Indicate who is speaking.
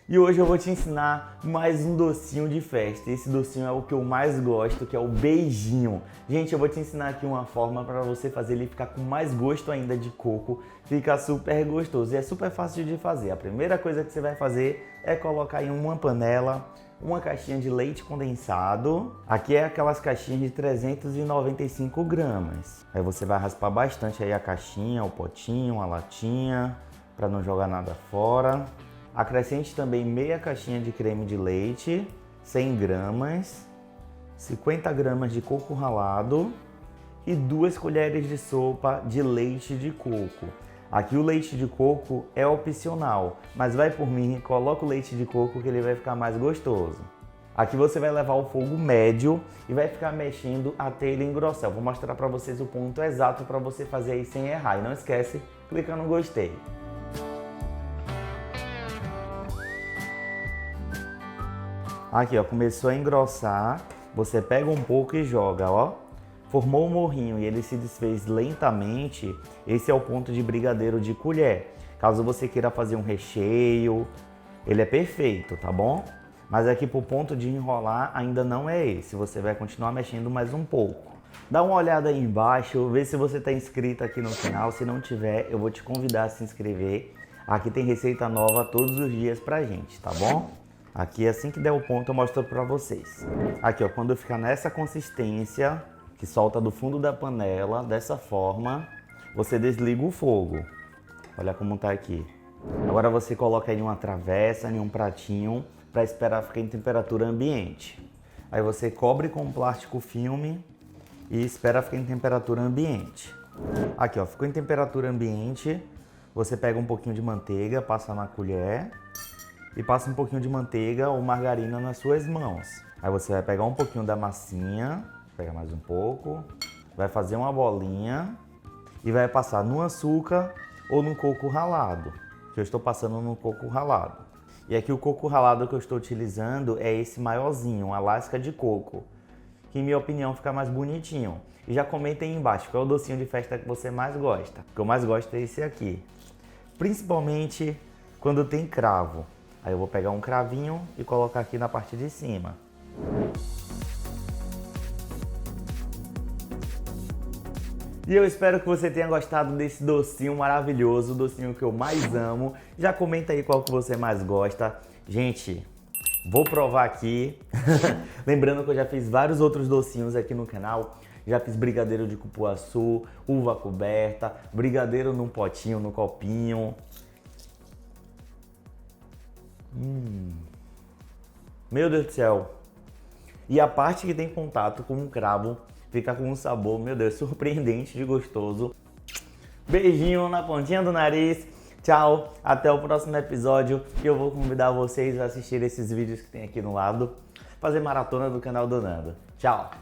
Speaker 1: E hoje eu vou te ensinar mais um docinho de festa. Esse docinho é o que eu mais gosto, que é o beijinho. Gente, eu vou te ensinar aqui uma forma para você fazer ele ficar com mais gosto ainda de coco. Fica super gostoso e é super fácil de fazer. A primeira coisa que você vai fazer é colocar em uma panela uma caixinha de leite condensado. Aqui é aquelas caixinhas de 395 gramas. Aí você vai raspar bastante aí a caixinha, o potinho, a latinha, para não jogar nada fora. Acrescente também meia caixinha de creme de leite, 100 gramas, 50 gramas de coco ralado e 2 colheres de sopa de leite de coco. Aqui o leite de coco é opcional, mas vai por mim, coloca o leite de coco que ele vai ficar mais gostoso. Aqui você vai levar o fogo médio e vai ficar mexendo até ele engrossar. Eu vou mostrar para vocês o ponto exato para você fazer aí sem errar. E não esquece, clica no gostei. Aqui, ó, começou a engrossar, você pega um pouco e joga, ó. Formou um morrinho e ele se desfez lentamente, esse é o ponto de brigadeiro de colher. Caso você queira fazer um recheio, ele é perfeito, tá bom? Mas aqui pro ponto de enrolar ainda não é esse, você vai continuar mexendo mais um pouco. Dá uma olhada aí embaixo, vê se você tá inscrito aqui no canal, se não tiver, eu vou te convidar a se inscrever. Aqui tem receita nova todos os dias pra gente, tá bom? Aqui, assim que der o ponto, eu mostro pra vocês. Aqui, ó, quando ficar nessa consistência, que solta do fundo da panela, dessa forma, você desliga o fogo. Olha como tá aqui. Agora você coloca em uma travessa, em um pratinho, para esperar ficar em temperatura ambiente. Aí você cobre com plástico filme e espera ficar em temperatura ambiente. Aqui, ó, ficou em temperatura ambiente, você pega um pouquinho de manteiga, passa na colher e passa um pouquinho de manteiga ou margarina nas suas mãos. Aí você vai pegar um pouquinho da massinha, pega mais um pouco, vai fazer uma bolinha e vai passar no açúcar ou no coco ralado, que eu estou passando no coco ralado. E aqui o coco ralado que eu estou utilizando é esse maiorzinho, uma lasca de coco, que em minha opinião fica mais bonitinho. E já comenta aí embaixo qual é o docinho de festa que você mais gosta. O que eu mais gosto é esse aqui, principalmente quando tem cravo. Aí eu vou pegar um cravinho e colocar aqui na parte de cima. E eu espero que você tenha gostado desse docinho maravilhoso, o docinho que eu mais amo. Já comenta aí qual que você mais gosta. Gente, vou provar aqui. Lembrando que eu já fiz vários outros docinhos aqui no canal. Já fiz brigadeiro de cupuaçu, uva coberta, brigadeiro num potinho, no copinho. Meu Deus do céu. E a parte que tem contato com o cravo fica com um sabor, meu Deus, surpreendente de gostoso. Beijinho na pontinha do nariz. Tchau, até o próximo episódio. Que eu vou convidar vocês a assistir esses vídeos que tem aqui no lado. Fazer maratona do canal do Nando. Tchau.